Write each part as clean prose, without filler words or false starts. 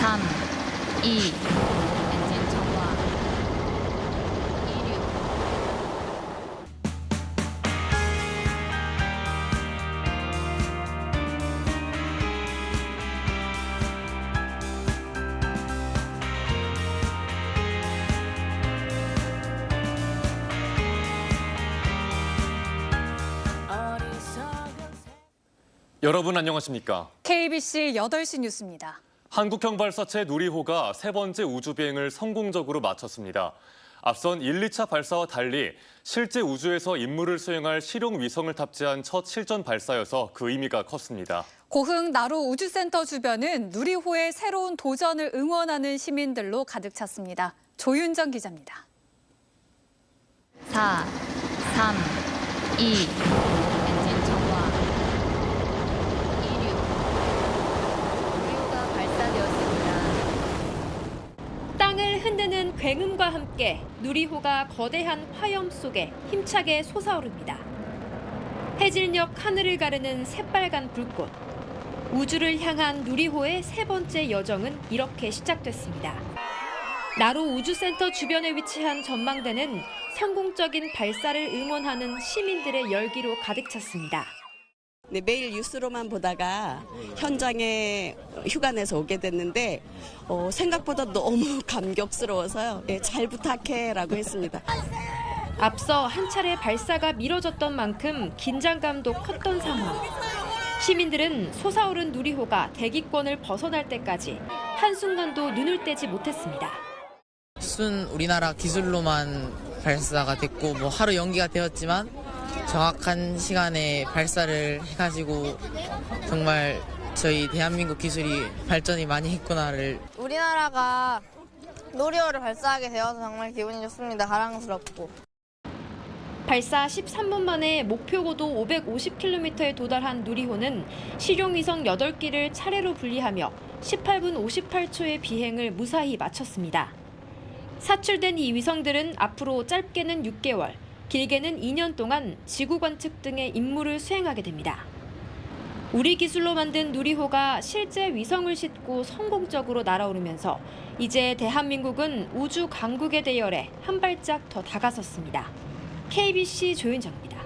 3, 2, 엔진 정화. 2류. 여러분 안녕하십니까? KBC 8시 뉴스입니다. 한국형 발사체 누리호가 세 번째 우주 비행을 성공적으로 마쳤습니다. 앞선 1, 2차 발사와 달리 실제 우주에서 임무를 수행할 실용 위성을 탑재한 첫 실전 발사여서 그 의미가 컸습니다. 고흥 나로 우주센터 주변은 누리호의 새로운 도전을 응원하는 시민들로 가득 찼습니다. 조윤정 기자입니다. 4, 3, 2, 엔진 정화. 2류. 누리호가 발사되었습니다. 땅을 흔드는 굉음과 함께 누리호가 거대한 화염 속에 힘차게 솟아오릅니다. 해질녘 하늘을 가르는 새빨간 불꽃. 우주를 향한 누리호의 세 번째 여정은 이렇게 시작됐습니다. 나로 우주센터 주변에 위치한 전망대는 성공적인 발사를 응원하는 시민들의 열기로 가득 찼습니다. 네, 매일 뉴스로만 보다가 현장에 휴가 내서 오게 됐는데 생각보다 너무 감격스러워서요. 네, 잘 부탁해라고 했습니다. 앞서 한 차례 발사가 미뤄졌던 만큼 긴장감도 컸던 상황. 시민들은 솟아오른 누리호가 대기권을 벗어날 때까지 한순간도 눈을 떼지 못했습니다. 순 우리나라 기술로만 발사가 됐고 하루 연기가 되었지만 정확한 시간에 발사를 해가지고 정말 저희 대한민국 기술이 발전이 많이 했구나를. 우리나라가 누리호를 발사하게 되어서 정말 기분이 좋습니다. 자랑스럽고. 발사 13분 만에 목표 고도 550km에 도달한 누리호는 실용위성 8기를 차례로 분리하며 18분 58초의 비행을 무사히 마쳤습니다. 사출된 이 위성들은 앞으로 짧게는 6개월, 길게는 2년 동안 지구 관측 등의 임무를 수행하게 됩니다. 우리 기술로 만든 누리호가 실제 위성을 싣고 성공적으로 날아오르면서 이제 대한민국은 우주 강국의 대열에 한 발짝 더 다가섰습니다. KBC 조윤정입니다.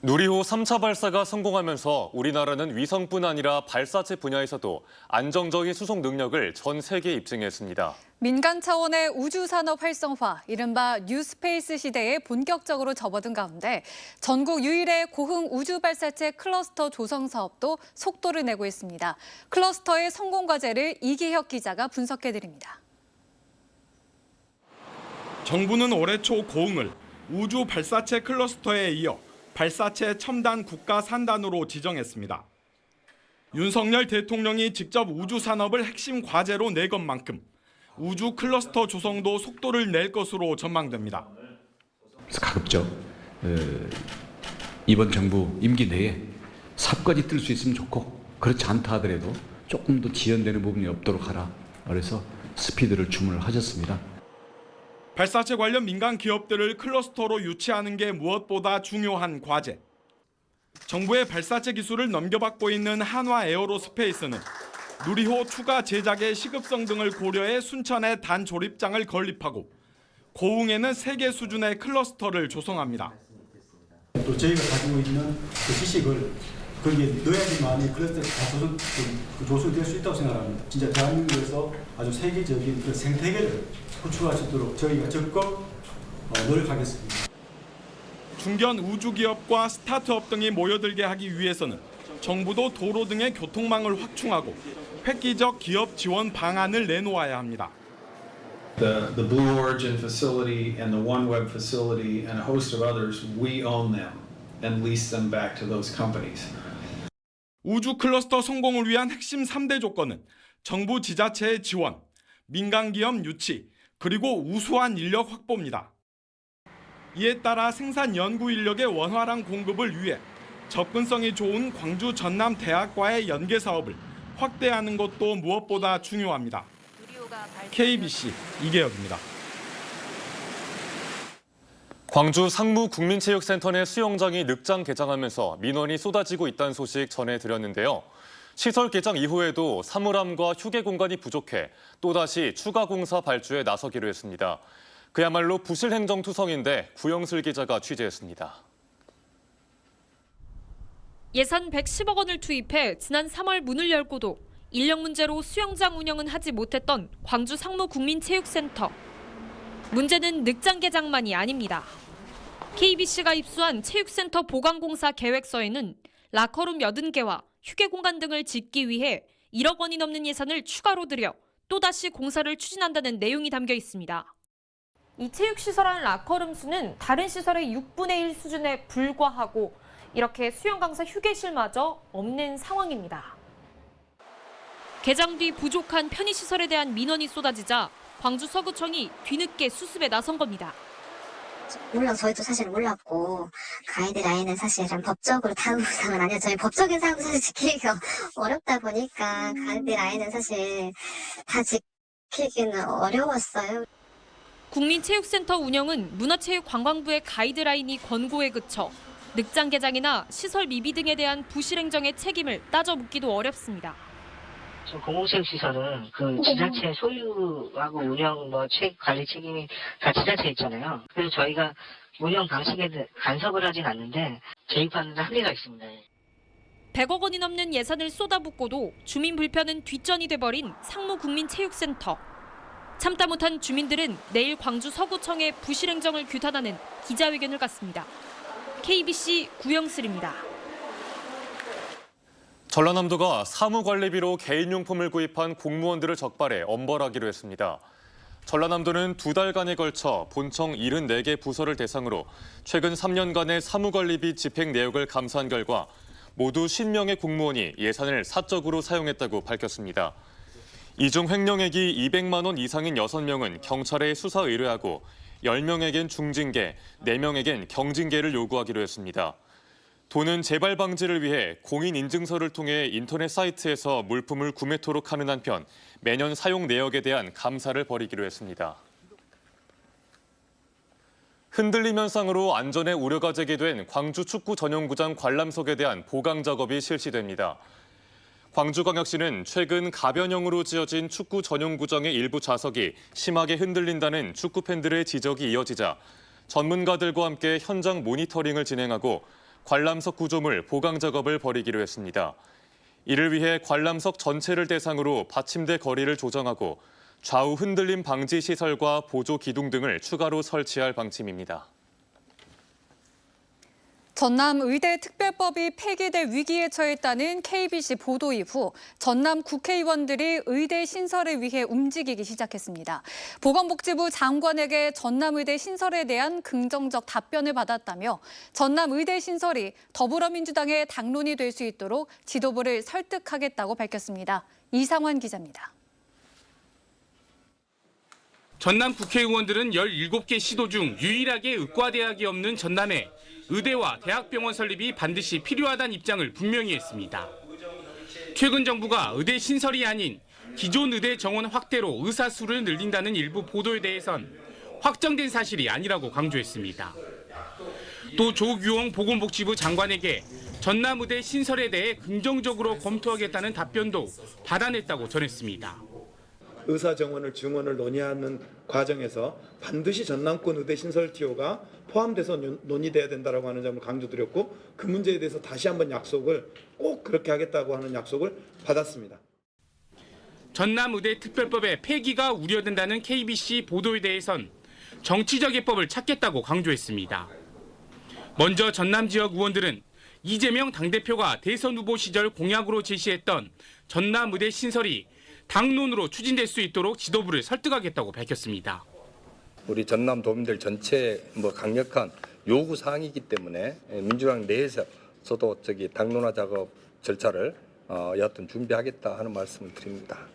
누리호 3차 발사가 성공하면서 우리나라는 위성뿐 아니라 발사체 분야에서도 안정적인 수송 능력을 전 세계에 입증했습니다. 민간 차원의 우주산업 활성화, 이른바 뉴스페이스 시대에 본격적으로 접어든 가운데 전국 유일의 고흥 우주발사체 클러스터 조성 사업도 속도를 내고 있습니다. 클러스터의 성공 과제를 이기혁 기자가 분석해드립니다. 정부는 올해 초 고흥을 우주 발사체 클러스터에 이어 발사체 첨단 국가 산단으로 지정했습니다. 윤석열 대통령이 직접 우주 산업을 핵심 과제로 내 것만큼 우주 클러스터 조성도 속도를 낼 것으로 전망됩니다. 그래서 가급적 이번 정부 임기 내에 삽까지 뜰 수 있으면 좋고 그렇지 않다 하더라도 조금 더 지연되는 부분이 없도록 하라. 그래서 스피드를 주문을 하셨습니다. 발사체 관련 민간 기업들을 클러스터로 유치하는 게 무엇보다 중요한 과제. 정부의 발사체 기술을 넘겨받고 있는 한화 에어로스페이스는 누리호 추가 제작의 시급성 등을 고려해 순천에 단조립장을 건립하고 고흥에는 세계 수준의 클러스터를 조성합니다. 또 저희가 가지고 있는 그 지식을 거기에 넣어야지만 이 클러스터가 조성될 수 있다고 생각합니다. 진짜 대한민국에서 아주 세계적인 그 생태계를 구축할 수 있도록 저희가 적극 노력하겠습니다. 중견 우주기업과 스타트업 등이 모여들게 하기 위해서는 정부도 도로 등의 교통망을 확충하고 획기적 기업 지원 방안을 내놓아야 합니다. The Blue Origin facility and the OneWeb facility and a host of others, we own them and lease them back to those companies. 우주 클러스터 성공을 위한 핵심 3대 조건은 정부 지자체의 지원, 민간 기업 유치, 그리고 우수한 인력 확보입니다. 이에 따라 생산 연구 인력의 원활한 공급을 위해 접근성이 좋은 광주 전남 대학과의 연계 사업을 확대하는 것도 무엇보다 중요합니다. KBC 이계혁입니다. 광주 상무국민체육센터 내 수영장이 늑장 개장하면서 민원이 쏟아지고 있다는 소식 전해드렸는데요. 시설 개장 이후에도 사물함과 휴게 공간이 부족해 또다시 추가 공사 발주에 나서기로 했습니다. 그야말로 부실 행정투성인데 구영슬 기자가 취재했습니다. 예산 110억 원을 투입해 지난 3월 문을 열고도 인력 문제로 수영장 운영은 하지 못했던 광주 상무국민체육센터. 문제는 늑장 개장만이 아닙니다. KBC가 입수한 체육센터 보강공사 계획서에는 라커룸 80개와 휴게 공간 등을 짓기 위해 1억 원이 넘는 예산을 추가로 들여 또다시 공사를 추진한다는 내용이 담겨 있습니다. 이 체육시설안 라커룸 수는 다른 시설의 6분의 1 수준에 불과하고 이렇게 수영 강사 휴게실마저 없는 상황입니다. 개장 뒤 부족한 편의시설에 대한 민원이 쏟아지자 광주 서구청이 뒤늦게 수습에 나선 겁니다. 물론 저희도 사실 몰랐고 가이드라인은 사실은 법적으로 다음 사항은 아니에요. 저희 법적인 사항도 사실 지키기가 어렵다 보니까 가이드라인은 사실 다 지키기는 어려웠어요. 국민체육센터 운영은 문화체육관광부의 가이드라인이 권고에 그쳐 늑장 개장이나 시설 미비 등에 대한 부실 행정의 책임을 따져 묻기도 어렵습니다. 공공체육시설은 그 지자체 소유하고 운영 관리 책임이 다 지자체에 있잖아요. 그래서 저희가 운영 방식에 간섭을 하진 않는데 개입하는 데 한계가 있습니다. 100억 원이 넘는 예산을 쏟아붓고도 주민 불편은 뒷전이 돼버린 상무국민체육센터. 참다 못한 주민들은 내일 광주 서구청의 부실 행정을 규탄하는 기자회견을 갖습니다. KBC 구영슬입니다. 전라남도가 사무관리비로 개인용품을 구입한 공무원들을 적발해 엄벌하기로 했습니다. 전라남도는 2달간에 걸쳐 본청 74개 부서를 대상으로 최근 3년간의 사무관리비 집행 내역을 감사한 결과 모두 50명의 공무원이 예산을 사적으로 사용했다고 밝혔습니다. 이 중 횡령액이 200만 원 이상인 6명은 경찰에 수사 의뢰하고 10명에겐 중징계, 4명에겐 경징계를 요구하기로 했습니다. 도는 재발 방지를 위해 공인인증서를 통해 인터넷 사이트에서 물품을 구매토록 하는 한편 매년 사용 내역에 대한 감사를 벌이기로 했습니다. 흔들림 현상으로 안전에 우려가 제기된 광주 축구 전용구장 관람석에 대한 보강 작업이 실시됩니다. 광주광역시는 최근 가변형으로 지어진 축구 전용구장의 일부 좌석이 심하게 흔들린다는 축구팬들의 지적이 이어지자 전문가들과 함께 현장 모니터링을 진행하고 관람석 구조물 보강 작업을 벌이기로 했습니다. 이를 위해 관람석 전체를 대상으로 받침대 거리를 조정하고 좌우 흔들림 방지 시설과 보조 기둥 등을 추가로 설치할 방침입니다. 전남 의대 특별법이 폐기될 위기에 처했다는 KBC 보도 이후 전남 국회의원들이 의대 신설을 위해 움직이기 시작했습니다. 보건복지부 장관에게 전남 의대 신설에 대한 긍정적 답변을 받았다며 전남 의대 신설이 더불어민주당의 당론이 될 수 있도록 지도부를 설득하겠다고 밝혔습니다. 이상환 기자입니다. 전남 국회의원들은 17개 시도 중 유일하게 의과대학이 없는 전남에 의대와 대학병원 설립이 반드시 필요하다는 입장을 분명히 했습니다. 최근 정부가 의대 신설이 아닌 기존 의대 정원 확대로 의사 수를 늘린다는 일부 보도에 대해선 확정된 사실이 아니라고 강조했습니다. 또 조규홍 보건복지부 장관에게 전남 의대 신설에 대해 긍정적으로 검토하겠다는 답변도 받아냈다고 전했습니다. 의사 정원을 증원을 논의하는 과정에서 반드시 전남권 의대 신설 TO가 포함돼서 논의돼야 된다라고 하는 점을 강조드렸고 그 문제에 대해서 다시 한번 약속을 꼭 그렇게 하겠다고 하는 약속을 받았습니다. 전남 의대 특별법의 폐기가 우려된다는 KBC 보도에 대해선 정치적 해법을 찾겠다고 강조했습니다. 먼저 전남 지역 의원들은 이재명 당대표가 대선 후보 시절 공약으로 제시했던 전남 의대 신설이 당론으로 추진될 수 있도록 지도부를 설득하겠다고 밝혔습니다. 우리 전남 도민들 전체 강력한 요구 사항이기 때문에 민주당 내에서도 당론화 작업 절차를 여하튼 준비하겠다 하는 말씀을 드립니다.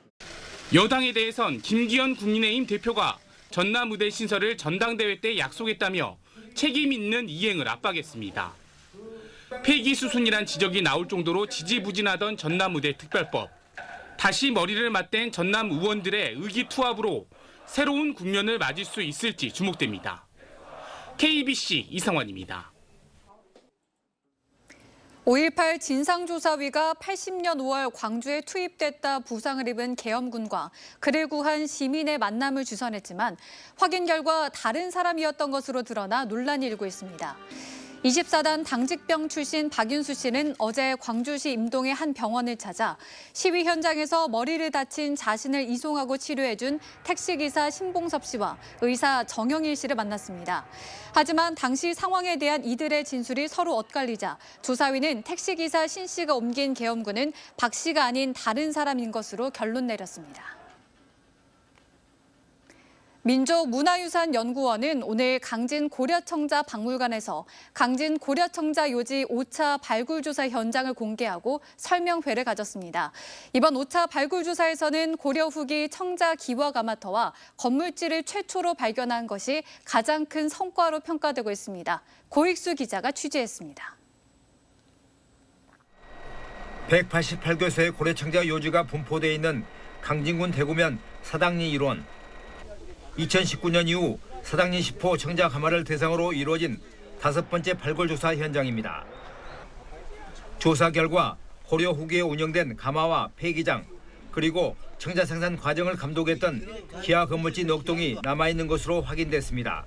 여당에 대해선 김기현 국민의힘 대표가 전남 의대 신설을 전당대회 때 약속했다며 책임 있는 이행을 압박했습니다. 폐기 수순이란 지적이 나올 정도로 지지부진하던 전남 의대 특별법. 다시 머리를 맞댄 전남 의원들의 의기투합으로 새로운 국면을 맞을 수 있을지 주목됩니다. KBC 이상환입니다. 5.18 진상조사위가 80년 5월 광주에 투입됐다 부상을 입은 계엄군과 그를 구한 시민의 만남을 주선했지만 확인 결과 다른 사람이었던 것으로 드러나 논란이 일고 있습니다. 24단 당직병 출신 박윤수 씨는 어제 광주시 임동의 한 병원을 찾아 시위 현장에서 머리를 다친 자신을 이송하고 치료해준 택시기사 신봉섭 씨와 의사 정영일 씨를 만났습니다. 하지만 당시 상황에 대한 이들의 진술이 서로 엇갈리자 조사위는 택시기사 신 씨가 옮긴 계엄군은 박 씨가 아닌 다른 사람인 것으로 결론 내렸습니다. 민족문화유산연구원은 오늘 강진 고려청자 박물관에서 강진 고려청자 요지 5차 발굴조사 현장을 공개하고 설명회를 가졌습니다. 이번 5차 발굴조사에서는 고려 후기 청자 기와가마터와 건물지를 최초로 발견한 것이 가장 큰 성과로 평가되고 있습니다. 고익수 기자가 취재했습니다. 188교소의 고려청자 요지가 분포되어 있는 강진군 대구면 사당리 일원. 2019년 이후 사당리 10호 청자 가마를 대상으로 이루어진 5번째 발굴조사 현장입니다. 조사 결과 고려 후기에 운영된 가마와 폐기장 그리고 청자 생산 과정을 감독했던 기와 건물지 녹동이 남아있는 것으로 확인됐습니다.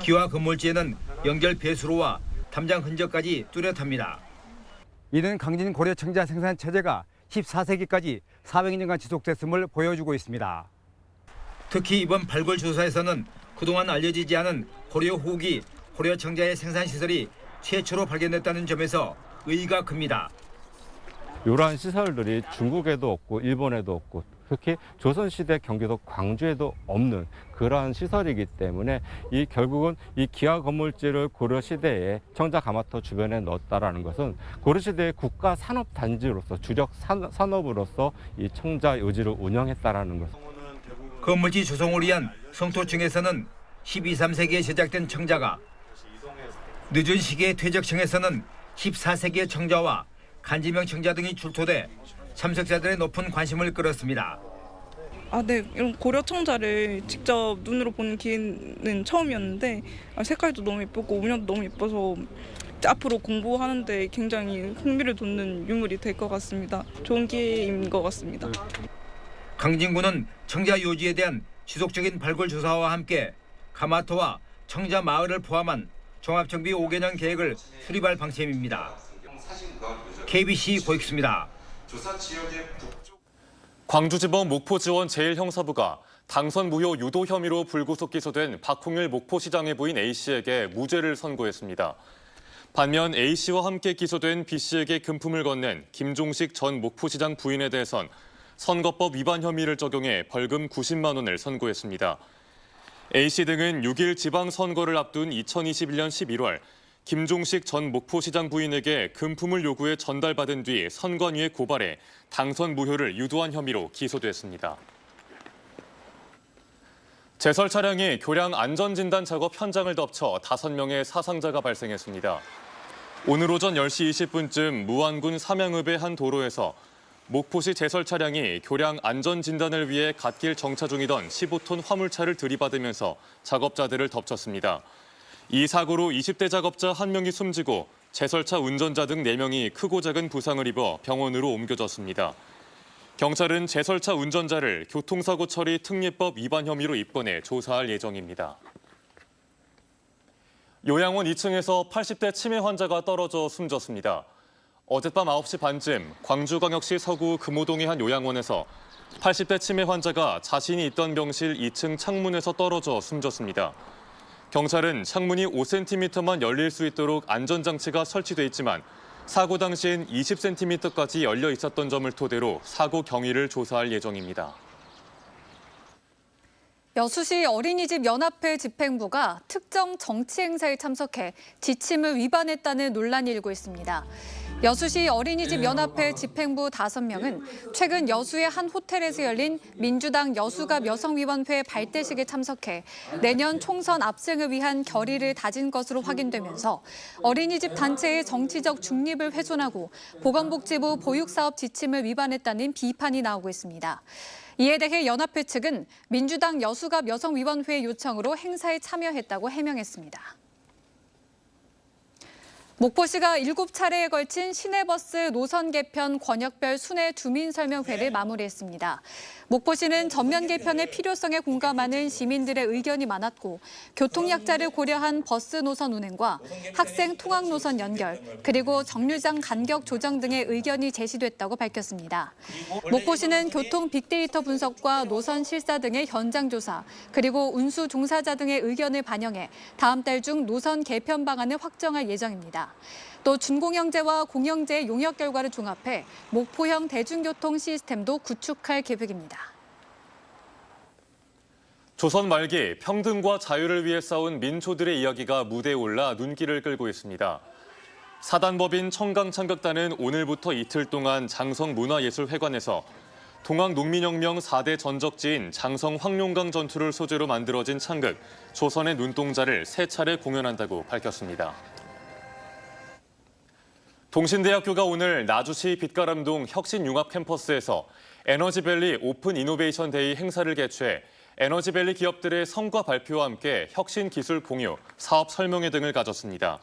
기와 건물지에는 연결 배수로와 담장 흔적까지 뚜렷합니다. 이는 강진 고려 청자 생산 체제가 14세기까지 400년간 지속됐음을 보여주고 있습니다. 특히 이번 발굴 조사에서는 그동안 알려지지 않은 고려 후기 고려 청자의 생산 시설이 최초로 발견됐다는 점에서 의의가 큽니다. 이러한 시설들이 중국에도 없고 일본에도 없고 특히 조선시대 경기도 광주에도 없는 그러한 시설이기 때문에 결국은 이 기와 건물지를 고려시대에 청자 가마터 주변에 넣었다라는 것은 고려시대의 국가 산업단지로서 주력 산업으로서 이 청자 요지를 운영했다라는 것. 건물지 조성을 위한 성토층에서는 12, 3세기에 제작된 청자가 늦은 시기의 퇴적층에서는 14세기의 청자와 간지명 청자 등이 출토돼 참석자들의 높은 관심을 끌었습니다. 네, 이런 고려 청자를 직접 눈으로 보는 기회는 처음이었는데 색깔도 너무 예쁘고 운영도 너무 예뻐서 앞으로 공부하는데 굉장히 흥미를 돋는 유물이 될 것 같습니다. 좋은 기회인 것 같습니다. 강진군은 청자 요지에 대한 지속적인 발굴 조사와 함께 가마터와 청자 마을을 포함한 종합정비 5개년 계획을 수립할 방침입니다. KBC 고익수입니다. 광주지법 목포지원 제1형사부가 당선 무효 유도 혐의로 불구속 기소된 박홍일 목포시장의 부인 A씨에게 무죄를 선고했습니다. 반면 A씨와 함께 기소된 B씨에게 금품을 건넨 김종식 전 목포시장 부인에 대해선 선거법 위반 혐의를 적용해 벌금 90만 원을 선고했습니다. A씨 등은 6일 지방선거를 앞둔 2021년 11월 김종식 전 목포시장 부인에게 금품을 요구해 전달받은 뒤 선관위에 고발해 당선 무효를 유도한 혐의로 기소됐습니다. 제설 차량이 교량 안전진단 작업 현장을 덮쳐 5명의 사상자가 발생했습니다. 오늘 오전 10시 20분쯤 무안군 삼양읍의 한 도로에서 목포시 제설 차량이 교량 안전진단을 위해 갓길 정차 중이던 15톤 화물차를 들이받으면서 작업자들을 덮쳤습니다. 이 사고로 20대 작업자 1명이 숨지고 제설차 운전자 등 4명이 크고 작은 부상을 입어 병원으로 옮겨졌습니다. 경찰은 제설차 운전자를 교통사고 처리 특례법 위반 혐의로 입건해 조사할 예정입니다. 요양원 2층에서 80대 치매 환자가 떨어져 숨졌습니다. 어젯밤 9시 반쯤 광주광역시 서구 금호동의 한 요양원에서 80대 치매 환자가 자신이 있던 병실 2층 창문에서 떨어져 숨졌습니다. 경찰은 창문이 5cm만 열릴 수 있도록 안전장치가 설치돼 있지만 사고 당시엔 20cm까지 열려 있었던 점을 토대로 사고 경위를 조사할 예정입니다. 여수시 어린이집 연합회 집행부가 특정 정치 행사에 참석해 지침을 위반했다는 논란이 일고 있습니다. 여수시 어린이집 연합회 집행부 5명은 최근 여수의 한 호텔에서 열린 민주당 여수갑 여성위원회 발대식에 참석해 내년 총선 압승을 위한 결의를 다진 것으로 확인되면서 어린이집 단체의 정치적 중립을 훼손하고 보건복지부 보육사업 지침을 위반했다는 비판이 나오고 있습니다. 이에 대해 연합회 측은 민주당 여수갑 여성위원회 요청으로 행사에 참여했다고 해명했습니다. 목포시가 7차례에 걸친 시내버스 노선 개편 권역별 순회 주민 설명회를 마무리했습니다. 목포시는 전면 개편의 필요성에 공감하는 시민들의 의견이 많았고 교통약자를 고려한 버스 노선 운행과 학생 통학 노선 연결, 그리고 정류장 간격 조정 등의 의견이 제시됐다고 밝혔습니다. 목포시는 교통 빅데이터 분석과 노선 실사 등의 현장 조사, 그리고 운수 종사자 등의 의견을 반영해 다음 달 중 노선 개편 방안을 확정할 예정입니다. 또 준공영제와 공영제의 용역 결과를 종합해 목포형 대중교통 시스템도 구축할 계획입니다. 조선 말기 평등과 자유를 위해 싸운 민초들의 이야기가 무대에 올라 눈길을 끌고 있습니다. 사단법인 청강창극단은 오늘부터 이틀 동안 장성문화예술회관에서 동학농민혁명 4대 전적지인 장성 황룡강 전투를 소재로 만들어진 창극 조선의 눈동자를 3차례 공연한다고 밝혔습니다. 동신대학교가 오늘 나주시 빛가람동 혁신융합캠퍼스에서 에너지밸리 오픈 이노베이션 데이 행사를 개최해 에너지밸리 기업들의 성과 발표와 함께 혁신 기술 공유, 사업 설명회 등을 가졌습니다.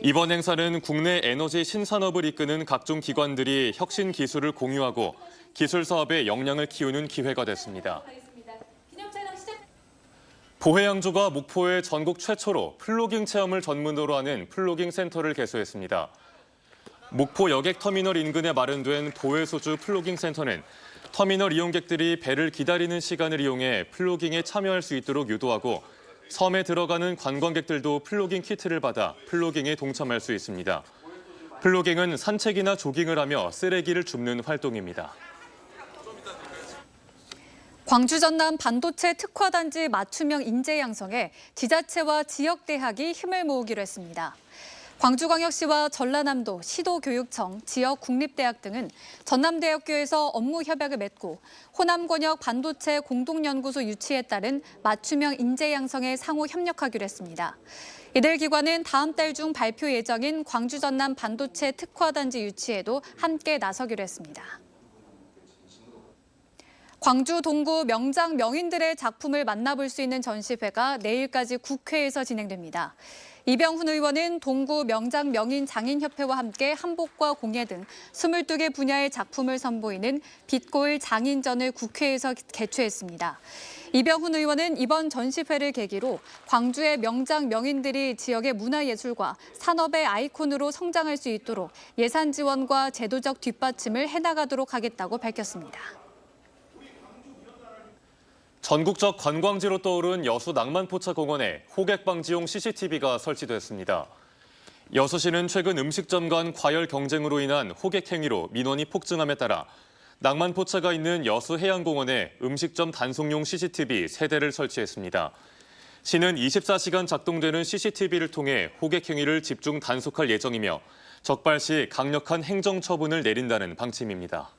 이번 행사는 국내 에너지 신산업을 이끄는 각종 기관들이 혁신 기술을 공유하고 기술 사업의 역량을 키우는 기회가 됐습니다. 보혜양조가 목포에 전국 최초로 플로깅 체험을 전문으로 하는 플로깅 센터를 개소했습니다. 목포 여객터미널 인근에 마련된 보혜소주 플로깅 센터는 터미널 이용객들이 배를 기다리는 시간을 이용해 플로깅에 참여할 수 있도록 유도하고 섬에 들어가는 관광객들도 플로깅 키트를 받아 플로깅에 동참할 수 있습니다. 플로깅은 산책이나 조깅을 하며 쓰레기를 줍는 활동입니다. 광주 전남 반도체 특화단지 맞춤형 인재 양성에 지자체와 지역대학이 힘을 모으기로 했습니다. 광주광역시와 전라남도 시도교육청, 지역국립대학 등은 전남대학교에서 업무 협약을 맺고 호남권역 반도체 공동연구소 유치에 따른 맞춤형 인재 양성에 상호 협력하기로 했습니다. 이들 기관은 다음 달 중 발표 예정인 광주 전남 반도체 특화단지 유치에도 함께 나서기로 했습니다. 광주 동구 명장 명인들의 작품을 만나볼 수 있는 전시회가 내일까지 국회에서 진행됩니다. 이병훈 의원은 동구 명장 명인 장인협회와 함께 한복과 공예 등 22개 분야의 작품을 선보이는 빛고일 장인전을 국회에서 개최했습니다. 이병훈 의원은 이번 전시회를 계기로 광주의 명장 명인들이 지역의 문화예술과 산업의 아이콘으로 성장할 수 있도록 예산 지원과 제도적 뒷받침을 해나가도록 하겠다고 밝혔습니다. 전국적 관광지로 떠오른 여수 낭만포차공원에 호객 방지용 CCTV가 설치됐습니다. 여수시는 최근 음식점 간 과열 경쟁으로 인한 호객 행위로 민원이 폭증함에 따라 낭만포차가 있는 여수해양공원에 음식점 단속용 CCTV 3대를 설치했습니다. 시는 24시간 작동되는 CCTV를 통해 호객 행위를 집중 단속할 예정이며 적발 시 강력한 행정 처분을 내린다는 방침입니다.